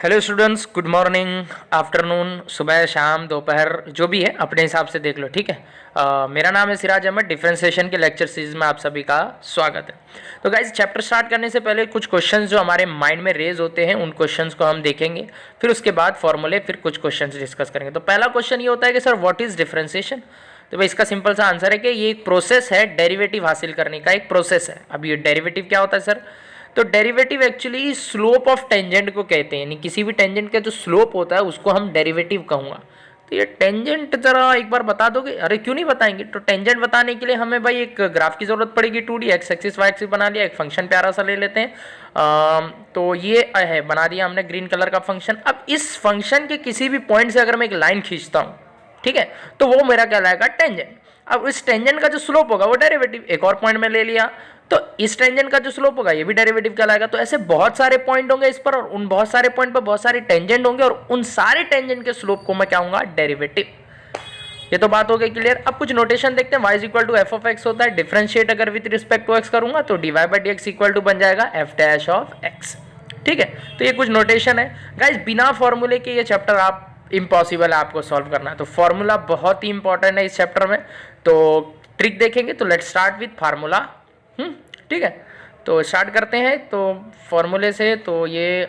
Hello students, good morning, afternoon, सुबह, शाम, दोपहर, जो भी है अपने हिसाब से देख लो। ठीक है। मेरा नाम है सिराज अहमद। डिफरेंशिएशन के लेक्चर सीरीज में आप सभी का स्वागत है। तो गाइज, चैप्टर स्टार्ट करने से पहले कुछ क्वेश्चंस जो हमारे माइंड में रेज होते हैं उन क्वेश्चंस को हम देखेंगे, फिर उसके बाद फॉर्मूले, फिर कुछ क्वेश्चंस डिस्कस करेंगे। तो पहला क्वेश्चन ये होता है कि सर व्हाट इज डिफरेंशिएशन। तो भाई इसका सिंपल सा आंसर है कि ये एक प्रोसेस है, डेरिवेटिव हासिल करने का एक प्रोसेस है। अब ये डेरिवेटिव क्या होता है सर? तो derivative actually slope of tangent को कहते हैं, यानी किसी भी टेंजेंट का जो स्लोप होता है उसको हम डेरिवेटिव कहूँगा। तो ये टेंजेंट जरा एक बार बता दोगे? अरे क्यों नहीं बताएंगे। तो टेंजेंट बताने के लिए हमें भाई एक ग्राफ की जरूरत पड़ेगी। 2D x axis Y axis बना लिया, एक फंक्शन प्यारा सा ले लेते हैं। तो ये है, बना दिया हमने ग्रीन कलर का फंक्शन। अब इस फंक्शन के किसी भी पॉइंट से अगर मैं एक लाइन खींचता हूँ, ठीक है, तो वो मेरा कहलाएगा टेंजेंट। अब इस टेंजेंट का जो स्लोप होगा वो डेरिवेटिव। एक और पॉइंट में ले लिया तो इस टेंजेंट का जो स्लोप होगा ये भी डेरिवेटिव कहलाएगा। तो ऐसे बहुत सारे पॉइंट होंगे इस पर, और उन बहुत सारे पॉइंट पर बहुत सारे टेंजेंट होंगे, और उन सारे टेंजेंट के स्लोप को मैं क्या कहूंगा? डेरिवेटिव। ये तो बात हो गई क्लियर। अब कुछ नोटेशन देखते हैं। y is equal to f of x होता है। डिफरेंशिएट अगर विद रिस्पेक्ट टू एक्स करूंगा तो dy by d x equal to बन जाएगा एफ डैश ऑफ एक्स। ठीक है, तो ये कुछ नोटेशन है गाइज। बिना फॉर्मूले के ये चैप्टर आप इम्पॉसिबल है आपको सॉल्व करना। तो फॉर्मूला बहुत ही इंपॉर्टेंट है इस चैप्टर में। तो ट्रिक देखेंगे। तो लेट्स स्टार्ट विथ फार्मूला। ठीक है, तो स्टार्ट करते हैं। तो फॉर्मूले से तो ये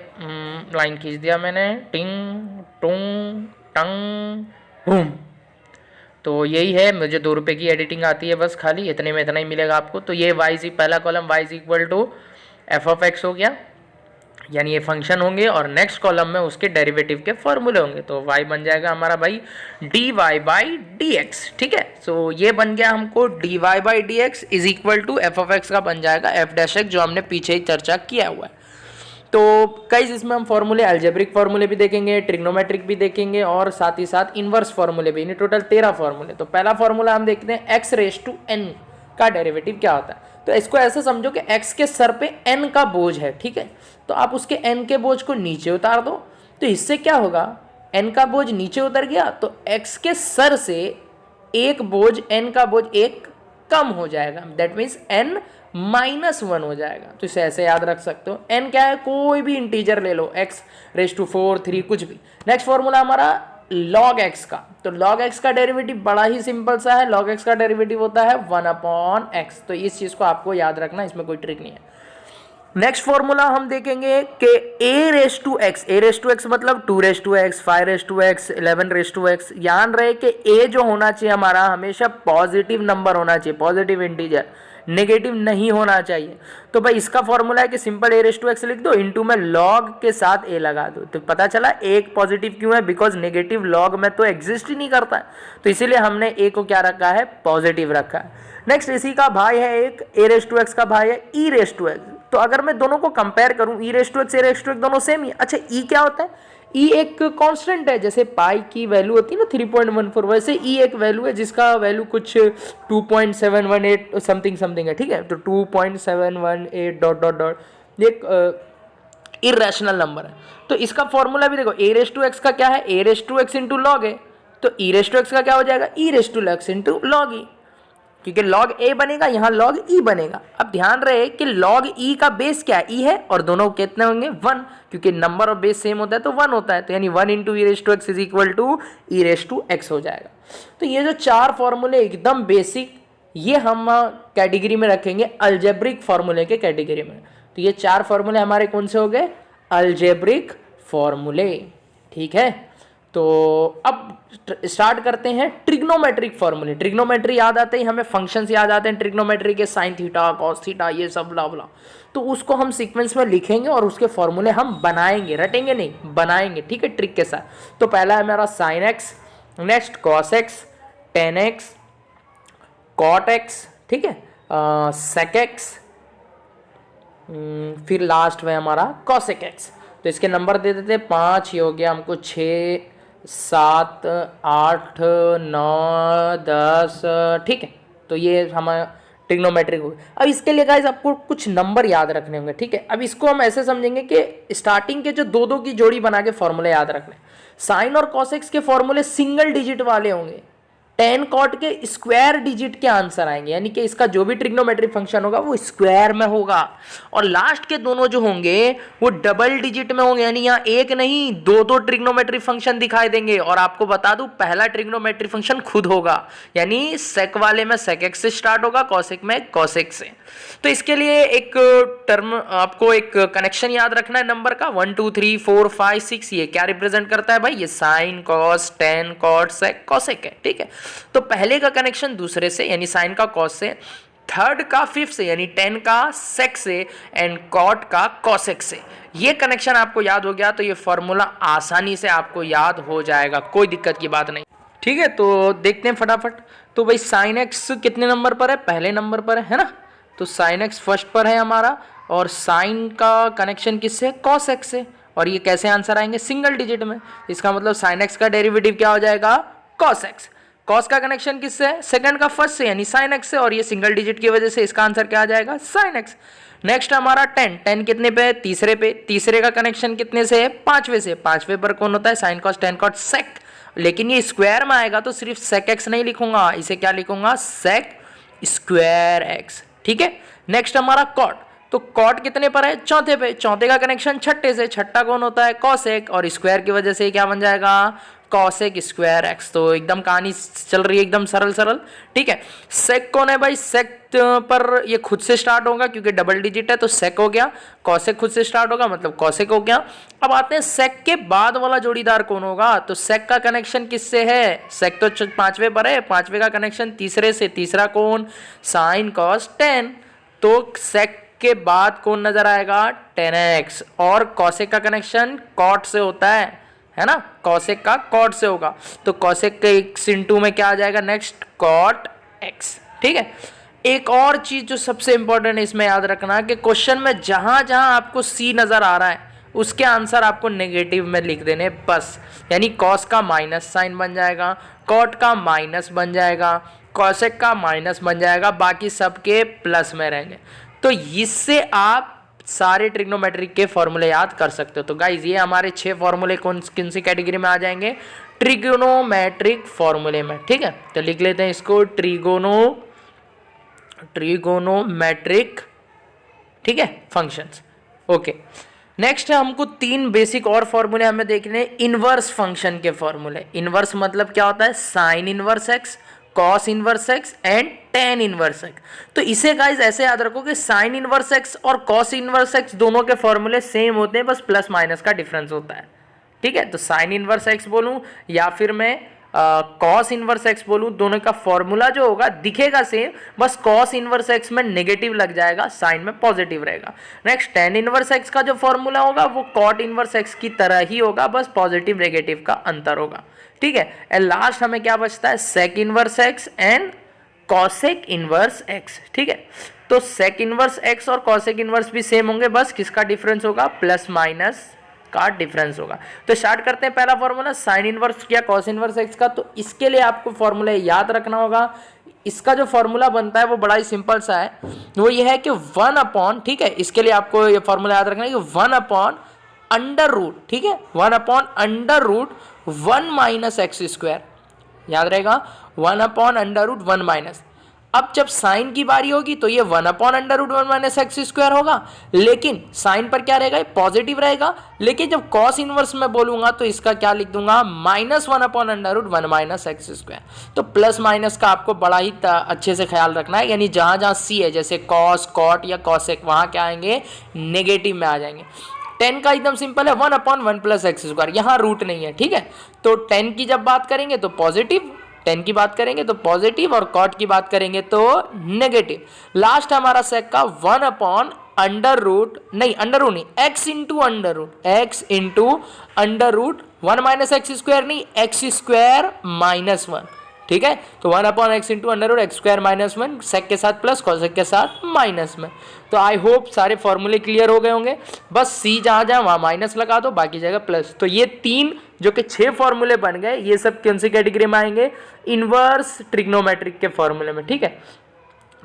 लाइन खींच दिया मैंने, टिंग टूंग टंग बूम। तो यही है, मुझे 2 रुपये की एडिटिंग आती है बस, खाली इतने में इतना ही मिलेगा आपको। तो ये पहला column y is equal to f of x हो गया, यानी ये फंक्शन होंगे, और नेक्स्ट कॉलम में उसके डेरिवेटिव के फॉर्मूले होंगे। तो y बन जाएगा हमारा भाई dy बाई डी एक्स। ठीक है, सो ये बन गया हमको dy by d x is equal to f of x का बन जाएगा एफ डैश एक्स, जो हमने पीछे ही चर्चा किया हुआ है। तो कई इसमें हम फॉर्मूले, अलजेब्रिक फॉर्मूले भी देखेंगे, ट्रिग्नोमेट्रिक भी देखेंगे, और साथ ही साथ इनवर्स फॉर्मूले भी, यानी टोटल 13 फॉर्मूले। तो पहला फॉर्मूला हम देखते हैं, एक्स रेस टू एन का डेरिवेटिव क्या होता है। तो इसको ऐसे समझो कि x के सर पे n का बोझ है। ठीक है, तो आप उसके n के बोझ को नीचे उतार दो, तो इससे क्या होगा? n का बोझ नीचे उतर गया तो x के सर से एक बोझ, n का बोझ एक कम हो जाएगा। दैट मीन्स n -1 हो जाएगा। तो इसे ऐसे याद रख सकते हो। n क्या है? कोई भी इंटीजर ले लो, x रेस टू 4, 3, कुछ भी। नेक्स्ट फॉर्मूला हमारा log x का। तो log x का डेरिवेटिव बड़ा ही सिंपल सा है। log x का डेरिवेटिव होता है 1/x। तो इस चीज को आपको याद रखना, इसमें कोई ट्रिक नहीं है। नेक्स्ट फॉर्मूला हम देखेंगे कि a रेस टू x मतलब 2 raise to x, 5 raise to x, 11 raise to x। याद रहे कि a जो होना चाहिए हमारा हमेशा पॉजिटिव नंबर होना चाहिए, पॉजिटिव इंटीजर, नेगेटिव नहीं होना चाहिए। तो भाई इसका फॉर्मूला है कि simple a raise to x लिख दो, इनटू में log के साथ a लगा दो। तो पता चला एक पॉजिटिव क्यों है? बिकॉज नेगेटिव log में तो एग्जिस्ट ही नहीं करता है, तो इसीलिए हमने a को क्या रखा है? पॉजिटिव रखा है। नेक्स्ट इसी का भाई है एक, a रेस टू x का भाई है e रेस टू x। तो अगर मैं दोनों को कंपेयर करूं, e raise to x, a raise to x दोनों सेम ही है। अच्छा, e क्या होता है? e एक कांस्टेंट है, जैसे पाई की वैल्यू होती है ना 3.14, वैसे e एक वैल्यू है जिसका वैल्यू कुछ 2.718 समथिंग समथिंग है। ठीक है, तो 2.718 डॉट डॉट डॉट, ये इरेशनल नंबर है। तो इसका फॉर्मूला भी देखो, a रेस टू एक्स का क्या है? a raise to x into log है। तो e रेस टू एक्स का क्या हो जाएगा? e raise to x into log e, क्योंकि log a बनेगा, यहाँ log e बनेगा। अब ध्यान रहे कि log e का बेस क्या है? e है, और दोनों कितने होंगे? 1, क्योंकि नंबर ऑफ बेस सेम होता है तो 1 होता है। तो यानी 1 into e raise to x is equal to e raise to x हो जाएगा। तो ये जो 4 फॉर्मूले एकदम बेसिक, ये हम कैटेगरी में रखेंगे, अलजेब्रिक फॉर्मूले के कैटेगरी में। तो ये 4 फॉर्मूले हमारे कौन से हो गए? अलजेब्रिक फॉर्मूले। ठीक है, तो अब स्टार्ट करते हैं ट्रिग्नोमेट्रिक फॉर्मूले। ट्रिग्नोमेट्री याद आते ही हमें फंक्शंस याद आते हैं ट्रिग्नोमेट्री के, साइन थीटा, कॉस थीटा, ये सब ब्ला ब्ला। तो उसको हम सीक्वेंस में लिखेंगे और उसके फॉर्मूले हम बनाएंगे, रटेंगे नहीं, बनाएंगे। ठीक है, ट्रिक के साथ। तो पहला है मेरा sine x, next cos x, tan x, cot x, ठीक है, सेक एक्स, फिर लास्ट में हमारा कॉसेक एक्स। तो इसके नंबर दे देते 5, ये हो गया हमको 6, 7, 8, 9, 10। ठीक है, तो ये हमारा ट्रिग्नोमेट्रिक हो गया। अब इसके लिए गाइस आपको कुछ नंबर याद रखने होंगे। ठीक है, अब इसको हम ऐसे समझेंगे कि स्टार्टिंग के जो 2-2 की जोड़ी बना के फॉर्मूले याद रखने। साइन और कॉसेक्स के फॉर्मूले सिंगल डिजिट वाले होंगे, टेन कॉट के स्क्वायर डिजिट के आंसर आएंगे, यानी कि इसका जो भी ट्रिग्नोमेट्रिक फंक्शन होगा वो स्क्वायर में होगा। और लास्ट के दोनों जो होंगे वो डबल डिजिट में होंगे, यानी यहाँ एक नहीं दो दो ट्रिग्नोमेट्रिक फंक्शन दिखाई देंगे। और आपको बता दूं पहला ट्रिग्नोमेट्रिक फंक्शन खुद होगा, यानी सेक वाले में सेक एक्स से स्टार्ट होगा, कॉसेक में कॉसेक से। तो इसके लिए एक टर्म आपको एक कनेक्शन याद रखना है नंबर का, 1 2 3 4 5 6। ये क्या रिप्रेजेंट करता है भाई, ये sine cos tan cot sec cosec है, ठीक है। तो पहले का कनेक्शन दूसरे से यानी साइन का कॉस से, थर्ड का फिफ्थ से यानी टेन का सेक से, एंड कॉट का कॉसेक से। ये कनेक्शन आपको याद हो गया तो ये फॉर्मूला आसानी से आपको याद हो जाएगा, कोई दिक्कत की बात नहीं, ठीक है। तो देखते हैं फटाफट। तो भाई साइन एक्स कितने नंबर पर है, पहले नंबर पर है ना। तो साइन एक्स फर्स्ट पर है हमारा, और साइन का कनेक्शन किससे, कॉस एक्स से। और ये कैसे आंसर आएंगे, सिंगल डिजिट में। इसका मतलब साइन एक्स का डेरिवेटिव क्या हो जाएगा, कॉस एक्स। कॉस का कनेक्शन किससे है, सेकंड का फर्स्ट से यानी साइन एक्स से, और ये सिंगल डिजिट की वजह से इसका आंसर क्या आ जाएगा, साइन एक्स। नेक्स्ट हमारा टेन, टेन कितने पे है, तीसरे पे। तीसरे का कनेक्शन कितने से है, पांचवे से। पांचवे पर कौन होता है, sine cos tan cot sec. लेकिन ये स्क्वायर में आएगा तो सिर्फ सेक एक्स नहीं लिखूंगा, इसे क्या लिखूंगा, सेक स्क्वायर एक्स, ठीक है। नेक्स्ट हमारा कॉट, तो कॉट कितने पर है, चौथे पे। चौथे का कनेक्शन छठे से, छठा कौन होता है, कॉसेक, और स्क्वायर की वजह से क्या बन जाएगा, कॉसेक स्क्वायर एक्स। तो एकदम कहानी चल रही है एकदम सरल सरल, ठीक है। सेक कौन है भाई, सेक पर ये खुद से स्टार्ट होगा क्योंकि डबल डिजिट है तो सेक हो गया। कॉसेक खुद से स्टार्ट होगा मतलब कॉसेक हो गया। अब आते हैं सेक के बाद वाला जोड़ीदार कौन होगा, तो सेक का कनेक्शन किससे है, सेक तो पांचवे पर है, पांचवे का कनेक्शन तीसरे से। तीसरा कौन, साइन कॉस टेन। तो सेक के बाद कौन नजर आएगा, टेन एक्स। और कॉसेक का कनेक्शन कॉट से होता है ना, कॉसेक का कॉट से होगा। तो कॉसेक के एक्स इंटू में क्या आ जाएगा, नेक्स्ट कॉट एक्स, ठीक है। एक और चीज जो सबसे इंपॉर्टेंट है इसमें याद रखना कि क्वेश्चन में जहां जहां आपको सी नजर आ रहा है उसके आंसर आपको नेगेटिव में लिख देने बस। यानी कॉस का माइनस साइन बन जाएगा, कॉट का माइनस बन जाएगा, कॉसेक का माइनस बन जाएगा, बाकी सबके प्लस में रहेंगे। तो इससे आप सारे ट्रिग्नोमेट्रिक के फॉर्मूले याद कर सकते हो। तो गाइज ये हमारे 6 फॉर्मूले कौन सी कैटेगरी में आ जाएंगे, ट्रिग्नोमेट्रिक फॉर्मूले में, ठीक है। तो लिख लेते हैं इसको, ट्रिगोनोमेट्रिक, ठीक है, फंक्शंस। ओके, नेक्स्ट है हमको 3 बेसिक और फॉर्मूले हमें देखने, इनवर्स फंक्शन के फॉर्मूले। इनवर्स मतलब क्या होता है, sine inverse x, cos inverse x and tan inverse x. तो इसे गाइज ऐसे याद रखो कि साइन इनवर्स एक्स और कॉस इनवर्स एक्स दोनों के फॉर्मूले सेम होते हैं, बस प्लस माइनस का डिफरेंस होता है, ठीक है। तो साइन इनवर्स एक्स बोलूं या फिर मैं कॉस इनवर्स एक्स बोलूं, दोनों का फॉर्मूला जो होगा दिखेगा सेम, बस कॉस इनवर्स एक्स में नेगेटिव लग जाएगा, साइन में पॉजिटिव रहेगा। नेक्स्ट टेन इनवर्स एक्स का जो फॉर्मूला होगा वो कॉट इनवर्स एक्स की तरह ही होगा, बस पॉजिटिव नेगेटिव का अंतर होगा, ठीक है। एंड लास्ट हमें क्या बचता है, sec inverse x and cosec inverse x, ठीक है। तो सेक इनवर्स एक्स और कॉसेक इनवर्स भी सेम होंगे, बस किसका डिफरेंस होगा, प्लस माइनस का डिफरेंस होगा। तो स्टार्ट करते हैं पहला फॉर्मूला, साइन इनवर्स या कॉस इनवर्स एक्स का। तो इसके लिए आपको फॉर्मूला याद रखना होगा। इसका जो फॉर्मूला बनता है वो बड़ा ही सिंपल सा है, वो ये है कि 1 अपॉन, ठीक है, इसके लिए आपको ये फॉर्मूला याद रखना है कि 1 अपॉन अंडर रूट, ठीक है, 1 upon under root 1 minus x square, याद रहेगा, 1 अपॉन अंडर रूट 1 माइनस। अब जब साइन की बारी होगी तो ये 1 upon under root 1 minus x square होगा, लेकिन साइन पर क्या रहेगा, पॉजिटिव रहेगा। लेकिन जब कॉस इनवर्स में बोलूंगा तो इसका क्या लिख दूंगा, minus 1 upon under root 1 minus x square. तो प्लस माइनस का आपको बड़ा ही अच्छे से ख्याल रखना है, यानी जहां जहां सी है जैसे कॉस कॉट या कॉसेक, वहां क्या आएंगे, नेगेटिव में आ जाएंगे। 10 का एकदम सिंपल है, 1 अपॉन 1 प्लस एक्स स्क्वायर, यहाँ रूट नहीं है, ठीक है। तो 10 की जब बात करेंगे तो पॉजिटिव, 10 की बात करेंगे तो पॉजिटिव, और कॉट की बात करेंगे तो नेगेटिव। लास्ट हमारा सेक का 1 अपॉन अंडर रूट, नहीं अंडर रूट नहीं, x into under root, x into under root 1 minus x square, नहीं एक्स स्क्वायर माइनस 1, ठीक है। तो 1 upon x into under root x square minus 1, sec के साथ प्लस, कॉसेक के साथ माइनस में। तो आई होप सारे फॉर्मूले क्लियर हो गए होंगे, बस सी जहां जहां वहां माइनस लगा दो, बाकी जगह प्लस। तो ये 3 जो कि 6 फॉर्मूले बन गए, ये सब कौन सी कैटेगरी में आएंगे, इनवर्स ट्रिग्नोमेट्रिक के फॉर्मूले में, ठीक है।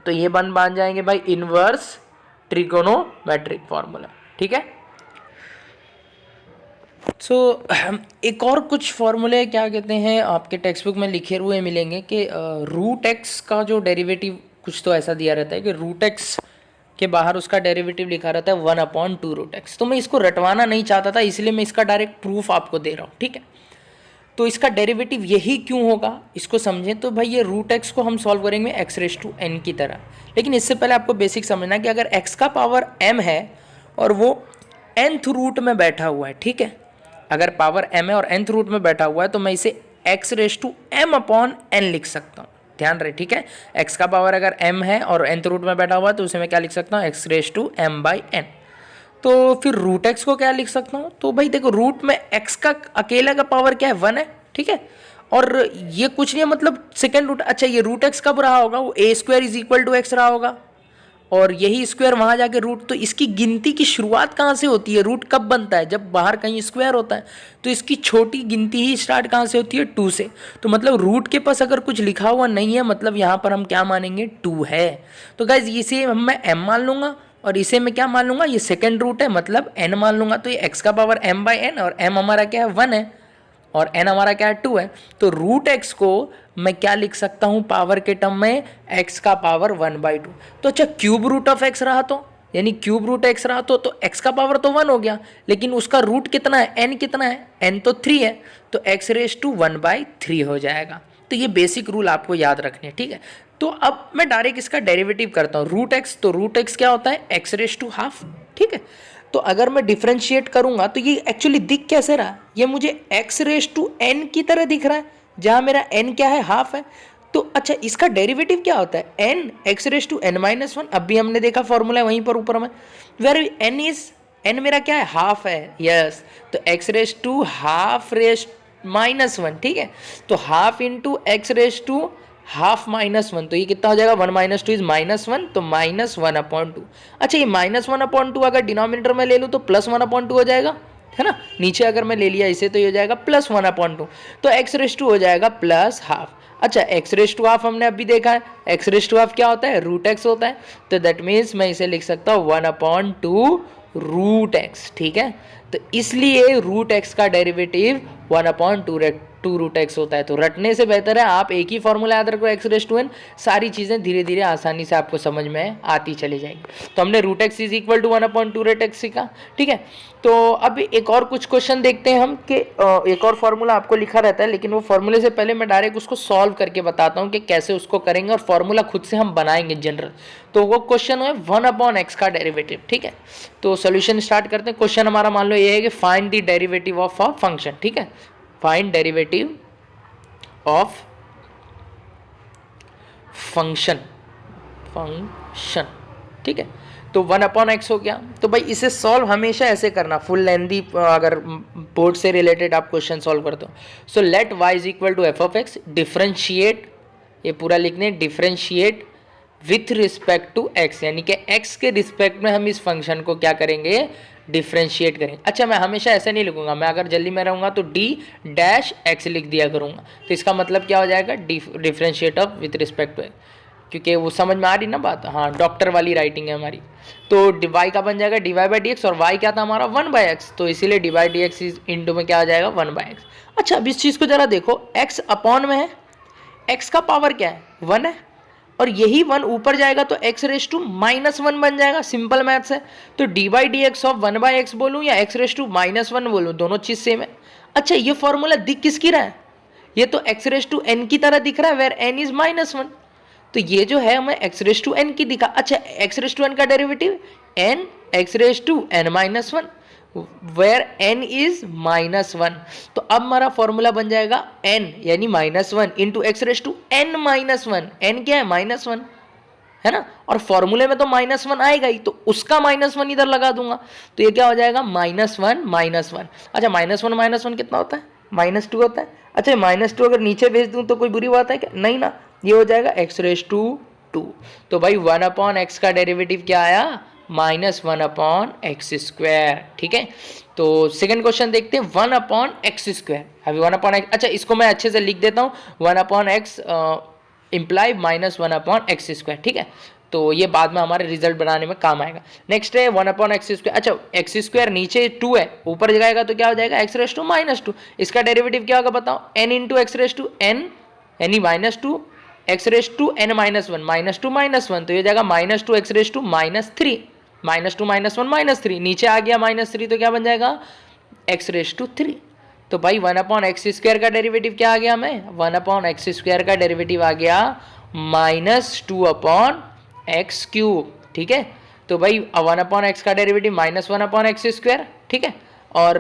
तो ये बन जाएंगे भाई इनवर्स ट्रिग्नोमेट्रिक फॉर्मूला, ठीक है। सो एक और कुछ फॉर्मूले क्या कहते हैं आपके टेक्स्ट बुक में लिखे हुए मिलेंगे कि रूट एक्स का जो डेरिवेटिव कुछ तो ऐसा दिया रहता है कि रूट एक्स के बाहर उसका डेरिवेटिव लिखा रहता है 1/2 रूट एक्स। तो मैं इसको रटवाना नहीं चाहता था, इसलिए मैं इसका डायरेक्ट प्रूफ आपको दे रहा हूँ, ठीक है। तो इसका डेरिवेटिव यही क्यों होगा इसको समझें। तो भाई ये रूट एक्स को हम सॉल्व करेंगे x⁻n की तरह, लेकिन इससे पहले आपको बेसिक समझना है कि अगर x का पावर m है और वो nth रूट में बैठा हुआ है, ठीक है, अगर पावर m है और nth रूट में बैठा हुआ है तो मैं इसे x⁻m/n लिख सकता हूँ। ध्यान रहे, ठीक है, x का पावर अगर m है और nth रूट में बैठा हुआ है तो उसे मैं क्या लिख सकता हूँ, x⁻m/n। तो फिर रूट एक्स को क्या लिख सकता हूँ, तो भाई देखो रूट में x का अकेला का पावर क्या है, 1 है, ठीक है, और ये कुछ नहीं है, मतलब सेकेंड रूट। अच्छा ये रूट एक्स कब रहा होगा, वो a² = x रहा होगा, और यही स्क्वायर वहाँ जाके रूट। तो इसकी गिनती की शुरुआत कहाँ से होती है, रूट कब बनता है, जब बाहर कहीं स्क्वायर होता है। तो इसकी छोटी गिनती ही स्टार्ट कहाँ से होती है, 2 से। तो मतलब रूट के पास अगर कुछ लिखा हुआ नहीं है, मतलब यहाँ पर हम क्या मानेंगे, 2 है। तो गाइज इसे मैं m मान लूँगा और इसे मैं क्या मान लूँगा, ये सेकेंड रूट है, मतलब n मान लूँगा। तो ये x का पावर m/n और m हमारा क्या है, 1 है, और n हमारा क्या है, 2 है। तो रूट एक्स को मैं क्या लिख सकता हूँ पावर के टर्म में, x का पावर 1/2। तो अच्छा क्यूब रूट ऑफ x रहा तो, यानी क्यूब रूट x रहा तो x का पावर तो 1 हो गया, लेकिन उसका रूट कितना है, n कितना है, n तो 3 है, तो x⁻1/3 हो जाएगा। तो ये बेसिक रूल आपको याद रखने हैं, ठीक है। तो अब मैं डायरेक्ट इसका डेरिवेटिव करता हूँ, रूट एक्स, तो रूट एक्स क्या होता है, x⁻², ठीक है। तो अगर मैं डिफ्रेंशिएट करूंगा तो ये एक्चुअली दिख कैसे रहा, ये मुझे x⁻n की तरह दिख रहा है, जहां मेरा n क्या है, हाफ है। तो अच्छा इसका डेरिवेटिव क्या होता है, n x⁻n-1। अब भी हमने देखा फॉर्मूला वहीं पर ऊपर में, वेर n मेरा क्या है, हाफ है, यस। तो x⁻1/2, ठीक है। तो हाफ इंटू x⁻1/2 तो ये कितना हो जाएगा, 1 - 2 इज -1, तो -1/2। अच्छा ये -1/2 अगर डिनोमिनेटर में ले लूँ तो +1/2 हो जाएगा, है ना। नीचे अगर मैं ले लिया इसे तो ये हो जाएगा +1/2, तो x⁻2 हो जाएगा +½ अच्छा x⁻½ हमने अभी देखा है, x⁻² क्या होता है, रूट एक्स होता है। तो दैट मीन्स मैं इसे लिख सकता हूँ 1/2 रूट एक्स, ठीक है। तो इसलिए रूट एक्स का डेरिवेटिव 1/2 रूट एक्स होता है। तो रटने से बेहतर है आप एक ही फॉर्मूला याद रखो, x⁻n, सारी चीज़ें धीरे धीरे आसानी से आपको समझ में आती चली जाएगी। तो हमने root x is equal to 1/2 root x सीखा, ठीक है। तो अब एक और कुछ क्वेश्चन देखते हैं हम कि एक और फॉर्मूला आपको लिखा रहता है, लेकिन वो फॉर्मूले से पहले मैं डायरेक्ट उसको सॉल्व करके बताता हूँ कि कैसे उसको करेंगे, और फॉर्मूला खुद से हम बनाएंगे जनरल। तो वो क्वेश्चन है 1/x का डेरिवेटिव, ठीक है। तो सोल्यूशन स्टार्ट करते हैं। क्वेश्चन हमारा मान लो ये है कि find the derivative of a function, ठीक है, फाइंड डेरिवेटिव ऑफ फंक्शन, ठीक है। तो 1/x हो गया। तो भाई इसे सॉल्व हमेशा ऐसे करना, फुल लेंथी अगर बोर्ड से रिलेटेड आप क्वेश्चन सॉल्व करते हो। So let y is equal to f(x), differentiate, ये पूरा लिखने, differentiate with respect to x, यानी कि x के रिस्पेक्ट में हम इस फंक्शन को क्या करेंगे, डिफ्रेंशिएट करेंगे। अच्छा मैं हमेशा ऐसे नहीं लिखूंगा, मैं अगर जल्दी में रहूँगा तो d-x लिख दिया करूँगा। तो इसका मतलब क्या हो जाएगा, differentiate of with respect to x, क्योंकि वो समझ में आ रही ना बात, हाँ डॉक्टर वाली राइटिंग है हमारी। तो y का बन जाएगा dy/dx, और y क्या था हमारा 1/x, तो इसीलिए dy/dx इज इंटू में क्या हो जाएगा 1/x। अच्छा अब इस चीज़ को जरा देखो, x अपॉन में है, x का पावर क्या है, 1 है, और यही 1 ऊपर जाएगा तो x⁻1 बन जाएगा, सिंपल मैथ्स है। तो dy/dx ऑफ 1/x बोलूँ या x⁻1 बोलूँ, दोनों चीज़ सेम है। अच्छा ये फॉर्मूला दिख किसकी रहा है, ये तो x⁻n की तरह दिख रहा है, वेर n इज -1। तो ये जो है हमें x⁻n की दिखा। अच्छा x⁻n का derivative n x⁻n-1, where n is -1। तो अब हमारा फॉर्मूला बन जाएगा n यानी -1 इंटू x⁻n-1, n क्या है -1, है ना, और फॉर्मूले में तो -1 आएगा ही, तो उसका -1 इधर लगा दूंगा। तो ये क्या हो जाएगा -1 -1। अच्छा -1 कितना होता है, -2 होता है। अच्छा -2 अगर नीचे भेज दूं तो कोई बुरी बात है क्या, नहीं ना, ये हो जाएगा x⁻2। तो भाई 1/x का डेरिवेटिव क्या आया, -1/x², ठीक है। तो सेकंड क्वेश्चन देखते हैं, 1/x²। अभी 1/x, अच्छा इसको मैं अच्छे से लिख देता हूँ, 1/x इम्प्लाई -1/x², ठीक है। तो ये बाद में हमारे रिजल्ट बनाने में काम आएगा। नेक्स्ट है 1/x²। अच्छा x² नीचे 2 है, ऊपर जाएगा तो क्या हो जाएगा x⁻²। इसका डेरिवेटिव क्या होगा बताओ, n × x⁻n यानी -2 x⁻n -1 -2 -1 तो ये जाएगा -2x⁻³ -2 -1 -3 नीचे आ गया -3 तो क्या बन जाएगा x⁻3। तो भाई 1/x² का डेरिवेटिव क्या आ गया हमें, 1/x² का डेरिवेटिव आ गया -2/x³। ठीक है, तो भाई 1/x का डेरिवेटिव -1/x², ठीक है, और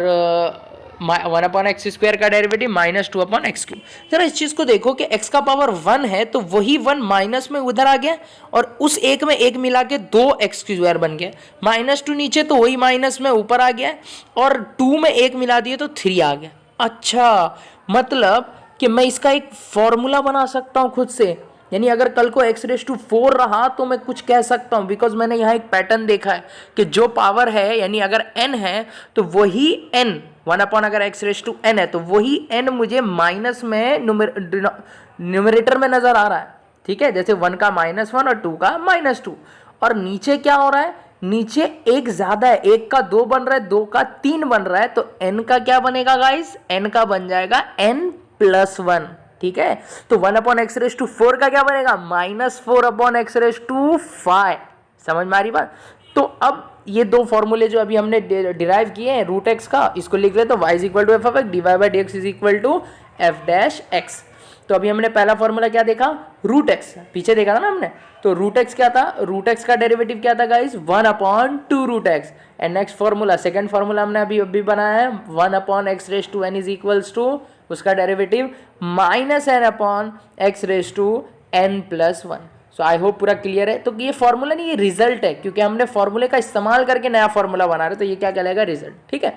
1/x² का डेरिवेटिव -2/x³। जरा इस चीज को देखो कि x का पावर 1 है तो वही 1 माइनस में उधर आ गया और उस एक में एक मिला के 2x² बन गया, -2 नीचे तो वही माइनस में ऊपर आ गया और 2 में एक मिला दिए तो 3 आ गया। अच्छा, मतलब कि मैं इसका एक फॉर्मूला बना सकता हूं खुद से, यानी अगर कल को x⁴ रहा तो मैं कुछ कह सकता हूं, बिकॉज मैंने यहाँ एक पैटर्न देखा है कि जो पावर है यानी अगर n है तो वही n 1 अगर x⁻n है तो वही n मुझे माइनस में न्यूमरेटर में नजर आ रहा है। ठीक है, जैसे 1 का -1 और 2 का -2। और नीचे क्या हो रहा है, नीचे एक ज्यादा है, 1 का 2 बन रहा है, 2 का 3 बन रहा है, तो n का क्या बनेगा गाइस, n का बन जाएगा n+1। ठीक है, तो 1/x⁴ का क्या बनेगा -4/x⁵। समझ में आ रही बात। तो अब ये दो फॉर्मूले जो अभी हमने डिराइव किए हैं √x का, इसको लिख ले तो y = f(x), dy/dx = f'(x)। तो अभी हमने पहला फॉर्मूला क्या देखा, √x, पीछे देखा था ना हमने, तो √x क्या था, √x का डेरिवेटिव क्या था guys 1/2√x। And next formula, second formula हमने अभी बनाया है 1/x⁻n = उसका derivative -n/x⁻n+1। So I hope पूरा क्लियर है। तो ये फॉर्मूला नहीं, ये रिजल्ट है, क्योंकि हमने फॉर्मूले का इस्तेमाल करके नया फॉर्मूला बना रहे, तो ये क्या कहलाएगा, रिजल्ट। ठीक है,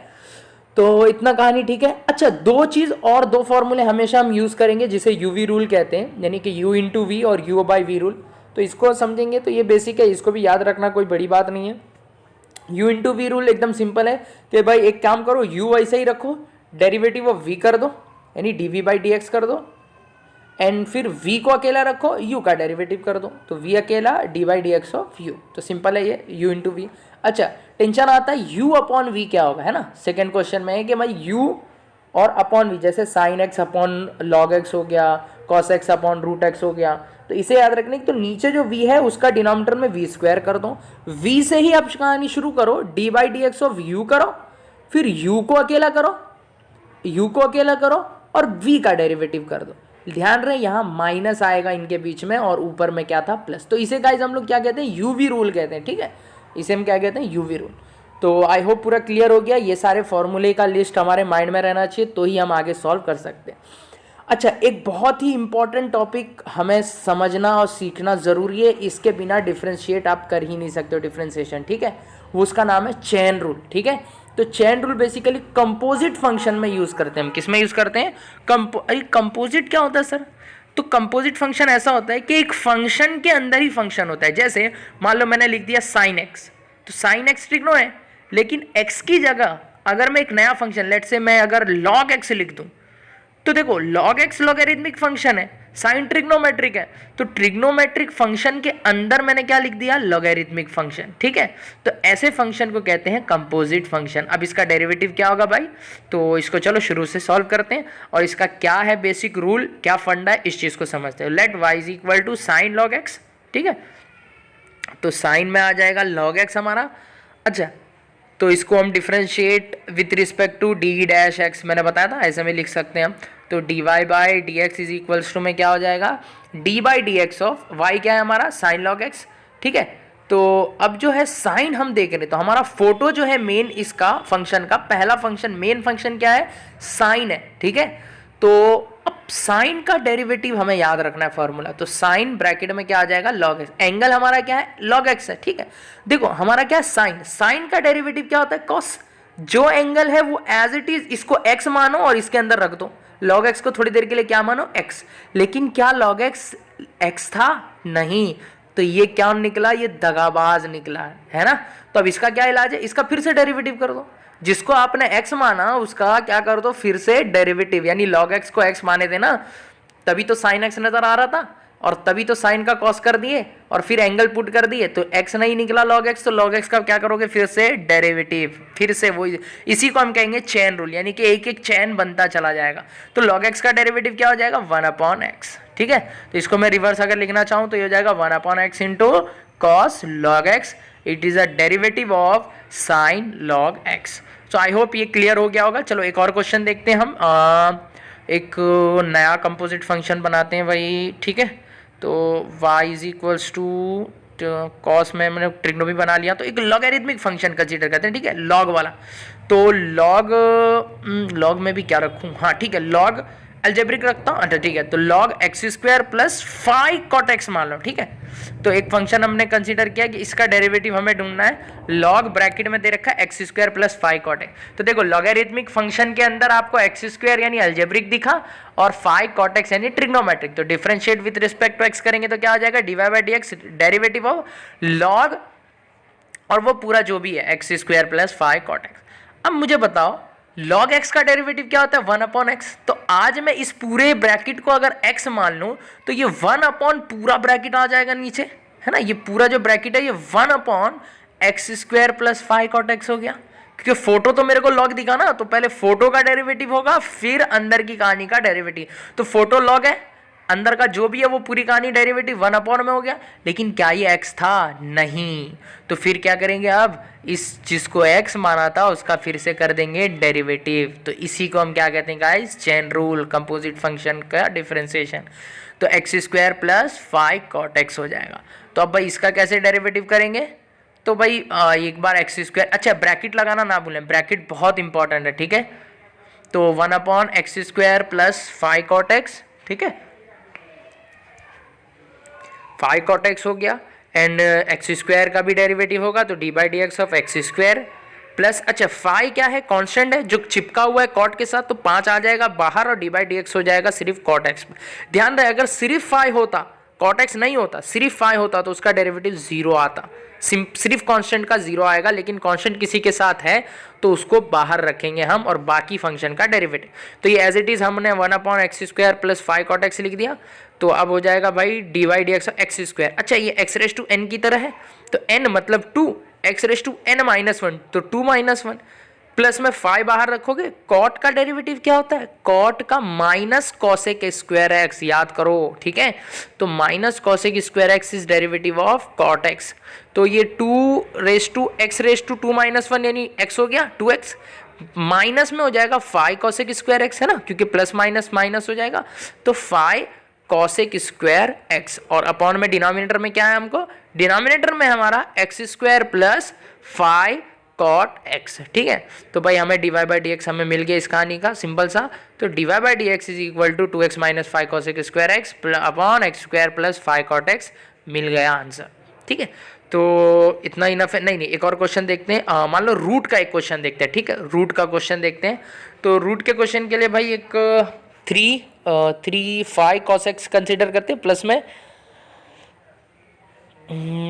तो इतना कहानी ठीक है। अच्छा, दो फॉर्मूले हमेशा हम यूज करेंगे जिसे यूवी रूल कहते हैं, यानी कि u × v और u/v रूल। तो इसको समझेंगे तो ये बेसिक है, इसको भी याद रखना कोई बड़ी बात नहीं है। u × v रूल एकदम सिंपल है कि भाई एक काम करो, u ऐसे ही रखो, डेरिवेटिव ऑफ v कर दो यानी dv/dx कर दो, एंड फिर v को अकेला रखो, u का डेरिवेटिव कर दो, तो v अकेला dy/dx ऑफ u। तो सिंपल है ये u × v। अच्छा, टेंशन आता है u/v क्या होगा, है ना। सेकंड क्वेश्चन में है कि भाई u और अपॉन v, जैसे sin x upon log x हो गया, cos x अपॉन √x हो गया, तो इसे याद रखने की, तो नीचे जो v है उसका डिनोमिनेटर में v² कर दो, v से ही अब कहानी शुरू करो, dy/dx ऑफ u करो, फिर u को अकेला करो और v का डेरिवेटिव कर दो। ध्यान रहे यहाँ माइनस आएगा इनके बीच में और ऊपर में क्या था, प्लस। तो इसे गाइस हम लोग क्या कहते हैं, यूवी रूल कहते हैं। ठीक है, इसे हम क्या कहते हैं, यूवी रूल। तो आई होप पूरा क्लियर हो गया। ये सारे फॉर्मूले का लिस्ट हमारे माइंड में रहना चाहिए, तो ही हम आगे सॉल्व कर सकते हैं। अच्छा, एक बहुत ही इंपॉर्टेंट टॉपिक हमें समझना और सीखना जरूरी है, इसके बिना डिफ्रेंशिएट आप कर ही नहीं सकते हो, डिफ्रेंशिएशन। ठीक है, वो उसका नाम है चेन रूल। ठीक है, तो chain rule basically composite function में यूज करते हैं हम। किस में यूज करते हैं, कंपोजिट क्या होता है सर, तो कंपोजिट फंक्शन ऐसा होता है कि एक फंक्शन के अंदर ही फंक्शन होता है। जैसे मान लो मैंने लिख दिया sin x, तो sin x ट्रिग्नो है, लेकिन x की जगह अगर मैं एक नया फंक्शन, लेट से मैं अगर log x लिख दूं, तो देखो log x लॉगरिथमिक फंक्शन है, साइन ट्रिग्नोमेट्रिक है, तो ट्रिग्नोमेट्रिक फंक्शन के अंदर मैंने क्या लिख दिया, लॉगरिथमिक फंक्शन। ठीक है, तो ऐसे फंक्शन को कहते हैं कंपोजिट फंक्शन। अब इसका डेरिवेटिव क्या होगा भाई, तो इसको चलो शुरू से सॉल्व करते हैं और इसका क्या है बेसिक रूल, क्या फंडा है, इस चीज को समझते हैं। Let y = sin log x। ठीक है, तो साइन में आ जाएगा log x हमारा। अच्छा, तो इसको हम differentiate with respect to d-x, मैंने बताया था ऐसे में लिख सकते हैं हम। तो dy/dx = में क्या हो जाएगा, d/dx ऑफ y क्या है हमारा, sin log x। ठीक है, तो अब जो है साइन हम देख रहे हैं, तो हमारा फोटो जो है मेन इसका फंक्शन का पहला फंक्शन, मेन फंक्शन क्या है, साइन है। ठीक है, तो अब साइन का डेरिवेटिव हमें याद रखना है फॉर्मूला, तो साइन ब्रैकेट में क्या आ जाएगा, log x। एंगल हमारा क्या है, log x है। ठीक है, देखो हमारा क्या है, साइन, साइन का डेरिवेटिव क्या होता है, cos। जो एंगल है वो एज इट इज इसको x मानो और इसके अंदर रख दो, log x को थोड़ी देर के लिए क्या मानो, x। लेकिन क्या log x x था, नहीं, तो ये क्या निकला, ये दगाबाज निकला है ना। तो अब इसका क्या इलाज है, इसका फिर से डेरिवेटिव कर दो, जिसको आपने x माना उसका क्या कर दो, फिर से डेरिवेटिव, यानी log x को x माने थे ना, तभी तो sin x नजर आ रहा था। और तभी तो साइन का कॉस कर दिए और फिर एंगल पुट कर दिए, तो x नहीं निकला log x, तो log x का क्या करोगे फिर से डेरिवेटिव, फिर से वो, इसी को हम कहेंगे चेन रूल, यानी कि एक एक चेन बनता चला जाएगा। तो log x का डेरिवेटिव क्या हो जाएगा 1/x, ठीक है। तो इसको मैं रिवर्स अगर लिखना चाहूँ तो ये हो जाएगा 1/x into cos log x, it is a derivative of sine log x। So I hope ये क्लियर हो गया होगा। चलो एक और क्वेश्चन देखते हैं हम, एक नया कंपोजिट फंक्शन बनाते हैं भाई, ठीक है। तो y is equals to cos में मैंने ट्रिग्नोमी बना लिया, तो एक लॉगरिथमिक फंक्शन कंसीडर करते हैं, ठीक है, लॉग वाला। तो लॉग में भी क्या रखूं, हाँ ठीक है, लॉग अलजेब्रिक रखता हूँ, अच्छा ठीक है। तो log x² plus 5 cot x मान लो, ठीक है। तो एक फंक्शन हमने कंसीडर किया कि इसका डेरिवेटिव हमें ढूंढना है, log ब्रैकेट में दे रखा है x² प्लस 5 cot x। तो देखो लॉगरिथमिक फंक्शन के अंदर आपको x² यानी अलजेब्रिक दिखा और 5 cot x यानी ट्रिग्नोमेट्रिक। तो differentiate with respect to x करेंगे तो क्या हो जाएगा dy/dx डेरिवेटिव ऑफ log और वो पूरा जो भी है x² प्लस 5 cot x। अब मुझे बताओ log x का डेरिवेटिव क्या होता है 1/x। तो आज मैं इस पूरे ब्रैकेट को अगर x मान लूं तो ये 1/ पूरा ब्रैकेट आ जाएगा नीचे, है ना। ये पूरा जो ब्रैकेट है ये 1/x² प्लस 5 cot x हो गया, क्योंकि फोटो तो मेरे को log दिखा ना, तो पहले फोटो का डेरिवेटिव होगा फिर अंदर की कहानी का डेरिवेटिव। तो फोटो log है, अंदर का जो भी है वो पूरी कहानी डेरिवेटिव 1/ में हो गया। लेकिन क्या ये x था, नहीं। तो फिर क्या करेंगे, अब इस जिसको x माना था उसका फिर से कर देंगे डेरिवेटिव। तो इसी को हम क्या कहते हैं guys, chain rule, composite function का डिफरेंशिएशन। तो x² प्लस 5 cot x हो जाएगा। तो अब भाई इसका कैसे डेरिवेटिव करेंगे, तो भाई एक बार x², अच्छा ब्रैकेट लगाना ना भूलें, ब्रैकेट बहुत इंपॉर्टेंट है, ठीक है। तो 1/x² प्लस 5 cot x, ठीक है, 5 cot x हो गया, एंड x² का भी डेरिवेटिव होगा तो d/dx ऑफ x² प्लस, अच्छा 5 क्या है, कांस्टेंट है जो चिपका हुआ है कॉट के साथ, तो 5 आ जाएगा बाहर और d/dx हो जाएगा सिर्फ cot x। ध्यान रहे अगर सिर्फ 5 होता, cot x नहीं होता, सिर्फ 5 होता तो उसका डेरिवेटिव 0 आता, सिर्फ कांस्टेंट का 0 आएगा। लेकिन कांस्टेंट किसी के साथ है तो उसको बाहर रखेंगे हम और बाकी फंक्शन का डेरिवेटिव। तो ये एज इट इज हमने 1/x² प्लस 5 cot x लिख दिया। तो अब हो जाएगा भाई dy/dx x²। अच्छा ये x⁻n की तरह है, तो n मतलब 2, x⁻n-1 तो 2-1 प्लस में 5 बाहर रखोगे। कॉट का डेरिवेटिव क्या होता है, कॉट का माइनस कॉसेक स्क्वायर एक्स, याद करो, ठीक है। तो minus cosec square x is derivative of cot x. तो ये 2x⁻2 यानी x हो गया 2x, माइनस में हो जाएगा 5 कॉसेक स्क्वायर एक्स, है ना, क्योंकि प्लस माइनस माइनस हो जाएगा। तो 5 कॉसेक स्क्वायर एक्स, और अपॉन में डिनोमिनेटर में क्या है हमको, डिनोमिनेटर में हमारा x² प्लस 5 cot x, ठीक है। तो भाई हमें dy/dx हमें मिल गया इस कहानी का सिंपल सा। तो dy/dx is equal to 2x minus 5 cosec square x upon x² plus 5 cot x, मिल गया आंसर, ठीक है। तो इतना इनफ है, नहीं एक और क्वेश्चन देखते हैं। मान लो रूट का एक क्वेश्चन देखते हैं, ठीक है, रूट का क्वेश्चन देखते हैं। तो रूट के क्वेश्चन के लिए भाई एक 3 cos x कंसिडर करते हैं, प्लस में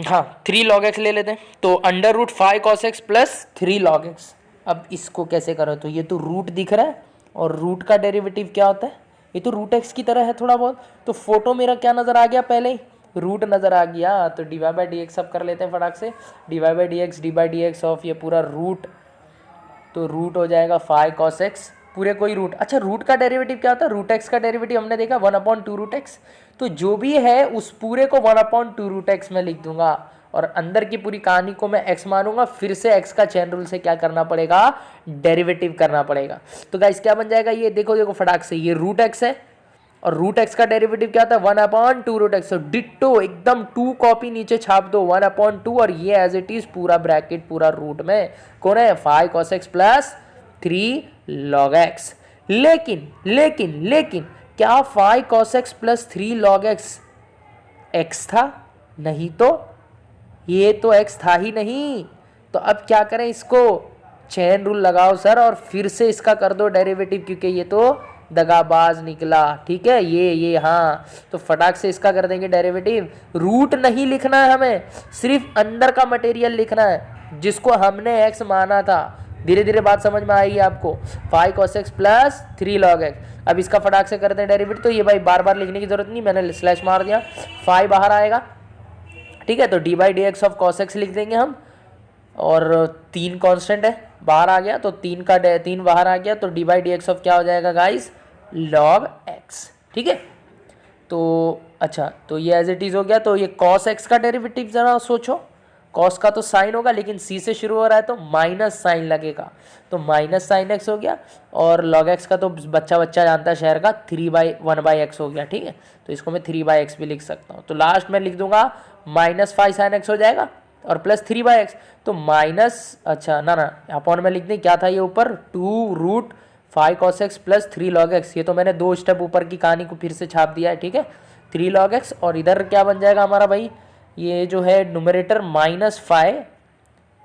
हाँ 3 log x ले लेते हैं। तो √5 cos x plus 3 log x। अब इसको कैसे करो, तो ये तो रूट दिख रहा है और रूट का डेरिवेटिव क्या होता है, ये तो रूट x की तरह है थोड़ा बहुत। तो फोटो मेरा क्या नज़र आ गया, पहले ही रूट नज़र आ गया। तो dy/dx अब कर लेते हैं फटाक से, dy/dx ऑफ ये पूरा रूट, तो रूट हो जाएगा 5 cos x पूरे कोई रूट। अच्छा रूट का डेरिवेटिव क्या होता है, रूट x का डेरिवेटिव हमने देखा 1/2√x। तो जो भी है उस पूरे को 1/2√x में लिख दूंगा और अंदर की पूरी कहानी को मैं x मानूंगा। फिर से x का चेन रूल से क्या करना पड़ेगा, डेरिवेटिव करना पड़ेगा। तो गाइस क्या बन जाएगा, ये देखो फटाक से, ये रूट x है और रूट x का डेरिवेटिव क्या होता है 1/2√x। तो डिट्टो एकदम 2 कॉपी नीचे छाप दो 1/2, और ये एज इट इज पूरा ब्रैकेट पूरा रूट में कौन है 5 cos x plus 3 log x। लेकिन क्या 5 cos x plus 3 log x था, नहीं तो ये तो x था ही नहीं। तो अब क्या करें, इसको चेन रूल लगाओ सर और फिर से इसका कर दो डेरिवेटिव, क्योंकि ये तो दगाबाज निकला, ठीक है। ये हाँ, तो फटाक से इसका कर देंगे डेरिवेटिव। रूट नहीं लिखना है हमें, सिर्फ अंदर का मटेरियल लिखना है जिसको हमने x माना था। धीरे धीरे बात समझ में आएगी आपको। 5 cos x plus 3 log x। अब इसका फटाक से करते हैं डेरिवेटिव, तो ये भाई बार बार लिखने की जरूरत नहीं, मैंने स्लैश मार दिया, 5 बाहर आएगा, ठीक है। तो D by d x of cos x लिख देंगे हम, और 3 कांस्टेंट है, बाहर आ गया, तो 3 बाहर आ गया, तो D by d x of क्या हो जाएगा गाइस, लॉग एक्स, ठीक है। तो अच्छा, तो ये एज इट इज हो गया। तो ये कॉस एक्स का डेरिवेटिव जरा सोचो, कॉस का तो साइन होगा, लेकिन सी से शुरू हो रहा है तो माइनस साइन लगेगा, तो माइनस साइन एक्स हो गया। और लॉग एक्स का तो बच्चा बच्चा जानता है शहर का, 3/1/x हो गया, ठीक है। तो इसको मैं 3/x भी लिख सकता हूँ। तो लास्ट में लिख दूंगा -5 sin x हो जाएगा और प्लस 3/x, तो माइनस, अच्छा ना अपॉन में लिख दें, क्या था ये ऊपर, 2√5 cos x plus 3 log x। ये तो मैंने 2 स्टेप ऊपर की कहानी को फिर से छाप दिया है, ठीक है। 3 log x, और इधर क्या बन जाएगा हमारा भाई, ये जो है न्यूमरेटर -5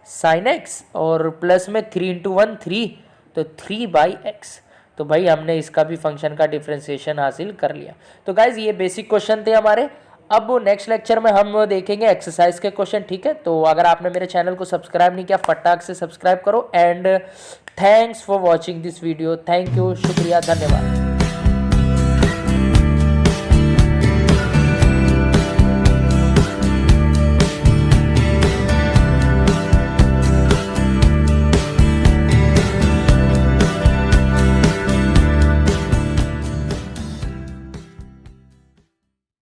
sin x और प्लस में 3 × 1 3, तो 3/x। तो भाई हमने इसका भी फंक्शन का डिफ्रेंसिएशन हासिल कर लिया। तो गाइज ये बेसिक क्वेश्चन थे हमारे। अब नेक्स्ट लेक्चर में हम देखेंगे एक्सरसाइज के क्वेश्चन, ठीक है। तो अगर आपने मेरे चैनल को सब्सक्राइब नहीं किया, फटाक से सब्सक्राइब करो। And thanks for watching this video. Thank you, शुक्रिया, धन्यवाद।